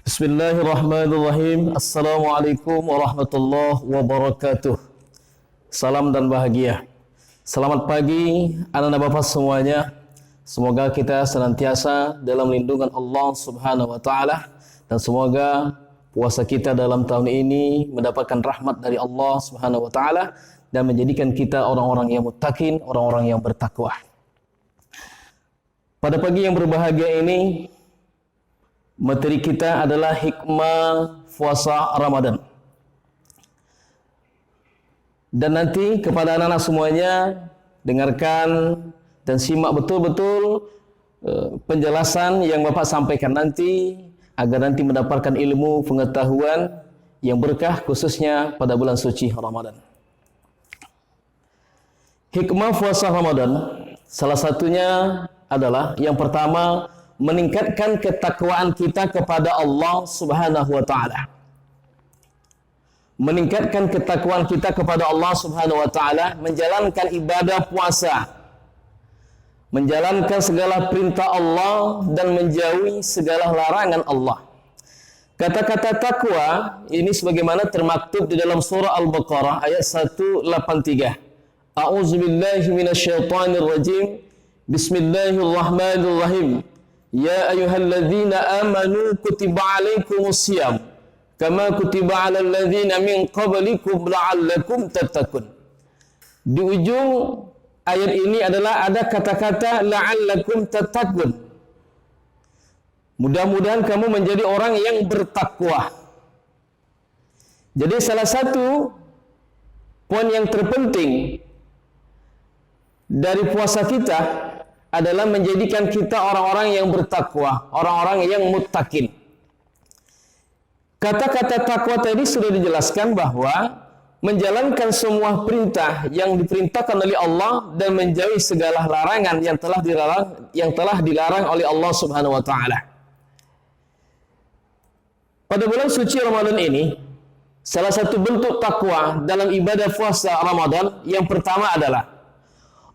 Bismillahirrahmanirrahim. Assalamualaikum warahmatullahi wabarakatuh. Salam dan bahagia. Selamat pagi anak-anak Bapak semuanya. Semoga kita senantiasa dalam lindungan Allah Subhanahu wa taala dan semoga puasa kita dalam tahun ini mendapatkan rahmat dari Allah Subhanahu wa taala dan menjadikan kita orang-orang yang muttaqin, orang-orang yang bertakwa. Pada pagi yang berbahagia ini, materi kita adalah hikmah puasa Ramadan. Dan nanti kepada anak-anak semuanya, dengarkan dan simak betul-betul penjelasan yang Bapak sampaikan nanti, agar nanti mendapatkan ilmu pengetahuan yang berkah khususnya pada bulan suci Ramadan. Hikmah puasa Ramadan, salah satunya adalah yang pertama, meningkatkan ketakwaan kita kepada Allah Subhanahu wa taala. Meningkatkan ketakwaan kita kepada Allah Subhanahu wa taala, menjalankan ibadah puasa, menjalankan segala perintah Allah dan menjauhi segala larangan Allah. Kata-kata takwa ini sebagaimana termaktub di dalam surah Al-Baqarah ayat 183. A'udzubillahi minasyaitonir rajim. Bismillahirrahmanirrahim. Ya ayyuhalladzina amanu kutiba alaikumus syiyam kama kutiba alal ladzina min qablikum la'allakum tattaqun. Di ujung ayat ini adalah ada kata-kata la'allakum tattaqun. Mudah-mudahan kamu menjadi orang yang bertakwa. Jadi salah satu poin yang terpenting dari puasa kita adalah menjadikan kita orang-orang yang bertakwa, orang-orang yang muttaqin. Kata-kata takwa tadi sudah dijelaskan bahwa menjalankan semua perintah yang diperintahkan oleh Allah dan menjauhi segala larangan yang telah dilarang oleh Allah Subhanahu wa taala. Pada bulan suci Ramadan ini, salah satu bentuk takwa dalam ibadah puasa Ramadan yang pertama adalah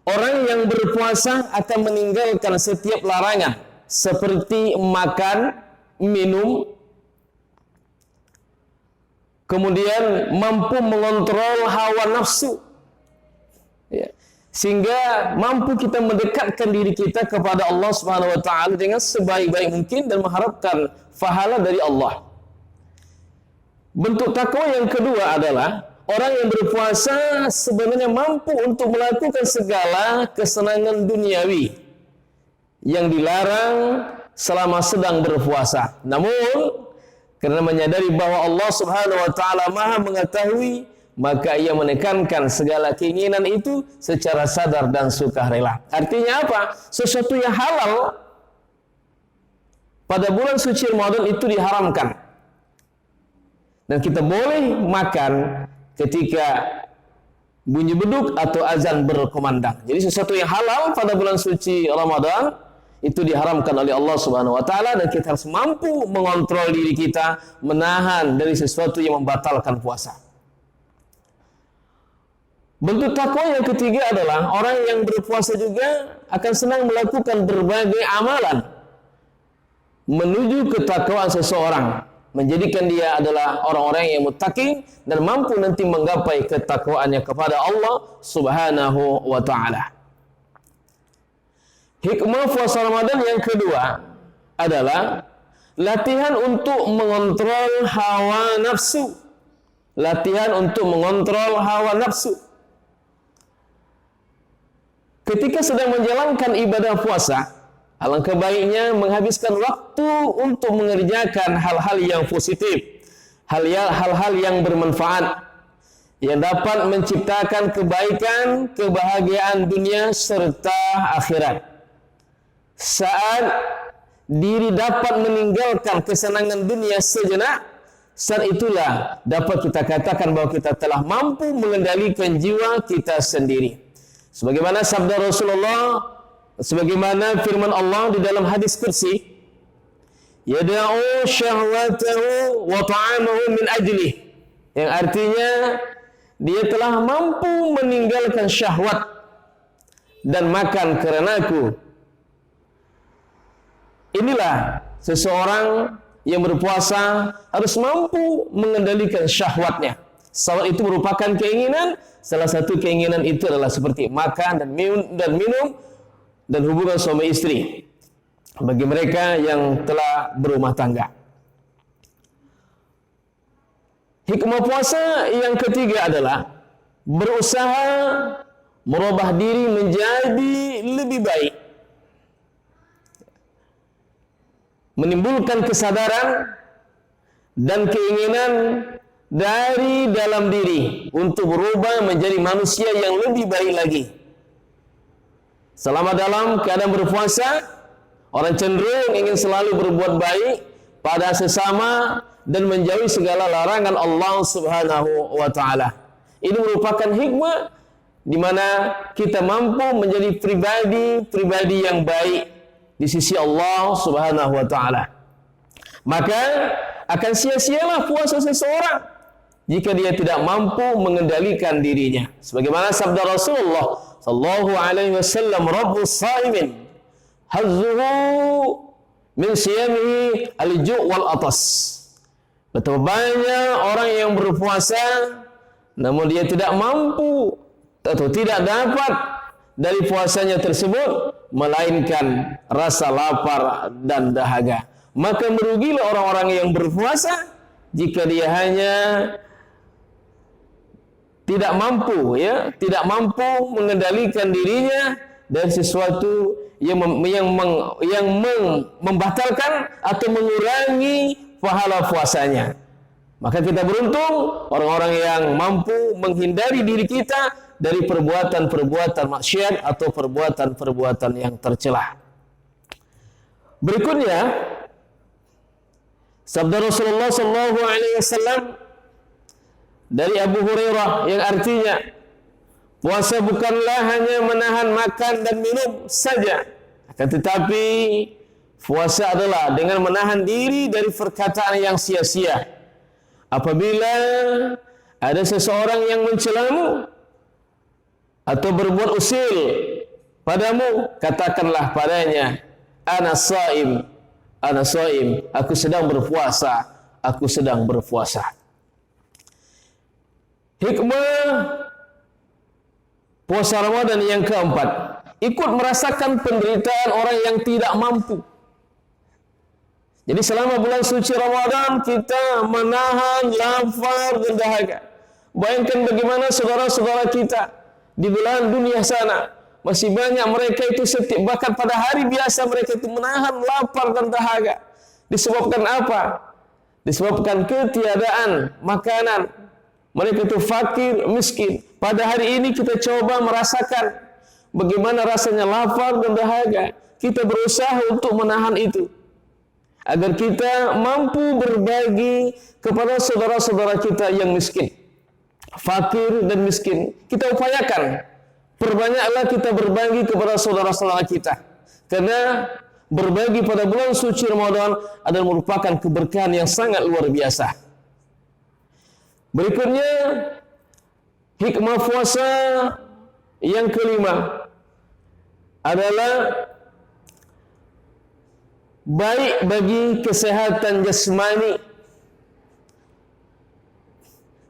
orang yang berpuasa akan meninggalkan setiap larangan seperti makan, minum, kemudian mampu mengontrol hawa nafsu, ya, sehingga mampu kita mendekatkan diri kita kepada Allah Subhanahu wa taala dengan sebaik-baik mungkin dan mengharapkan pahala dari Allah. Bentuk takwa yang kedua adalah orang yang berpuasa sebenarnya mampu untuk melakukan segala kesenangan duniawi yang dilarang selama sedang berpuasa. Namun, karena menyadari bahwa Allah Subhanahu wa taala Maha mengetahui, maka ia menekankan segala keinginan itu secara sadar dan sukarela. Artinya apa? Sesuatu yang halal pada bulan suci Ramadan itu diharamkan. Dan kita boleh makan ketika bunyi beduk atau azan berkumandang. Jadi sesuatu yang halal pada bulan suci Ramadan itu diharamkan oleh Allah Subhanahu wa taala dan kita harus mampu mengontrol diri kita, menahan dari sesuatu yang membatalkan puasa. Bentuk takwa yang ketiga adalah orang yang berpuasa juga akan senang melakukan berbagai amalan menuju ketakwaan seseorang, menjadikan dia adalah orang-orang yang muttaqin dan mampu nanti menggapai ketakwaannya kepada Allah Subhanahu wa taala. Hikmah puasa Ramadan yang kedua adalah latihan untuk mengontrol hawa nafsu. Latihan untuk mengontrol hawa nafsu. Ketika sedang menjalankan ibadah puasa, alangkah baiknya menghabiskan waktu untuk mengerjakan hal-hal yang positif, hal-hal yang bermanfaat, yang dapat menciptakan kebaikan, kebahagiaan dunia serta akhirat. Saat diri dapat meninggalkan kesenangan dunia sejenak, saat itulah dapat kita katakan bahwa kita telah mampu mengendalikan jiwa kita sendiri. Sebagaimana sabda Rasulullah, sebagaimana firman Allah di dalam hadis kursi, yada'u syahwatahu wa ta'amahu min ajlih, yang artinya dia telah mampu meninggalkan syahwat dan makan karenaku. Inilah seseorang yang berpuasa harus mampu mengendalikan syahwatnya. Syahwat itu merupakan keinginan, salah satu keinginan itu adalah seperti makan dan minum dan hubungan suami istri bagi mereka yang telah berumah tangga. Hikmah puasa yang ketiga adalah berusaha merubah diri menjadi lebih baik, menimbulkan kesadaran dan keinginan dari dalam diri untuk berubah menjadi manusia yang lebih baik lagi. Selama dalam keadaan berpuasa, orang cenderung ingin selalu berbuat baik pada sesama dan menjauhi segala larangan Allah Subhanahu wa taala. Ini merupakan hikmah di mana kita mampu menjadi pribadi yang baik di sisi Allah Subhanahu wa taala. Maka akan sia-sialah puasa seseorang jika dia tidak mampu mengendalikan dirinya. Sebagaimana sabda Rasulullah sallallahu alaihi wasallam, "Rabbus shaimin hazzuhu min siyamihi al-ju' wal atas." Betapa banyak orang yang berpuasa namun dia tidak mampu atau tidak dapat dari puasanya tersebut melainkan rasa lapar dan dahaga. Maka merugilah orang-orang yang berpuasa jika dia hanya tidak mampu mengendalikan dirinya dari sesuatu yang membatalkan atau mengurangi pahala puasanya. Maka kita beruntung orang-orang yang mampu menghindari diri kita dari perbuatan-perbuatan maksiat atau perbuatan-perbuatan yang tercela. Berikutnya, sabda Rasulullah sallallahu alaihi wasallam dari Abu Hurairah yang artinya, puasa bukanlah hanya menahan makan dan minum saja, akan tetapi puasa adalah dengan menahan diri dari perkataan yang sia-sia. Apabila ada seseorang yang mencelamu atau berbuat usil padamu, katakanlah padanya, ana shaim, aku sedang berpuasa. Hikmah puasa Ramadan yang keempat, ikut merasakan penderitaan orang yang tidak mampu. Jadi selama bulan suci Ramadan kita menahan lapar dan dahaga. Bayangkan bagaimana saudara-saudara kita di belahan dunia sana, masih banyak mereka itu bahkan pada hari biasa mereka itu menahan lapar dan dahaga. Disebabkan apa? Disebabkan ketiadaan makanan. Mereka itu fakir, miskin. Pada hari ini kita coba merasakan bagaimana rasanya lapar dan dahaga. Kita berusaha untuk menahan itu, agar kita mampu berbagi kepada saudara-saudara kita yang miskin, fakir dan miskin. Kita upayakan, perbanyaklah kita berbagi kepada saudara-saudara kita. Karena berbagi pada bulan suci Ramadan adalah merupakan keberkahan yang sangat luar biasa. Berikutnya, hikmah puasa yang kelima adalah baik bagi kesehatan jasmani.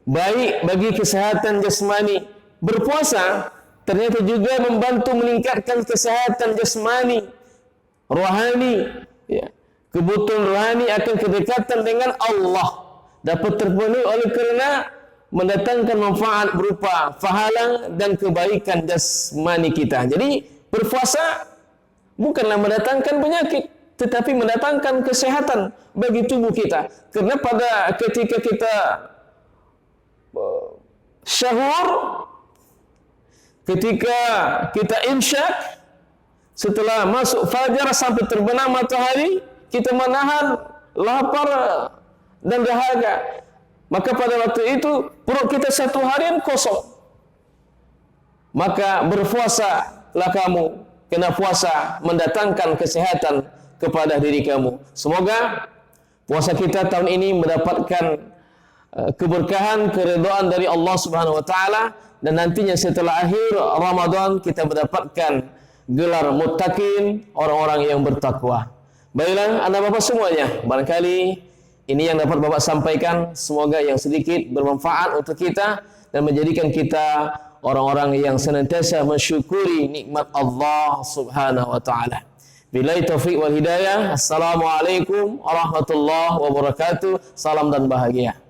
Baik bagi kesehatan jasmani. Berpuasa ternyata juga membantu meningkatkan kesehatan jasmani, rohani. Ya. Kebutuhan rohani akan kedekatan dengan Allah dapat terpenuhi oleh kerana mendatangkan manfaat berupa pahala dan kebaikan jasmani kita. Jadi berpuasa bukanlah mendatangkan penyakit, tetapi mendatangkan kesehatan bagi tubuh kita. Kerana pada ketika kita syahur, ketika kita imsyak, setelah masuk fajar sampai terbenam matahari, kita menahan lapar dan dahaga. Maka pada waktu itu perut kita satu harian kosong. Maka berpuasalah kamu, kena puasa mendatangkan kesehatan kepada diri kamu. Semoga puasa kita tahun ini mendapatkan keberkahan, keridhaan dari Allah Subhanahu wa taala, dan nantinya setelah akhir Ramadan kita mendapatkan gelar muttaqin, orang-orang yang bertakwa. Baiklah anak bapak semuanya, barangkali Ini yang dapat Bapak sampaikan. Semoga yang sedikit bermanfaat untuk kita dan menjadikan kita orang-orang yang senantiasa mensyukuri nikmat Allah Subhanahu wa taala. Billahi taufiq wal hidayah. Assalamualaikum warahmatullahi wabarakatuh. Salam dan bahagia.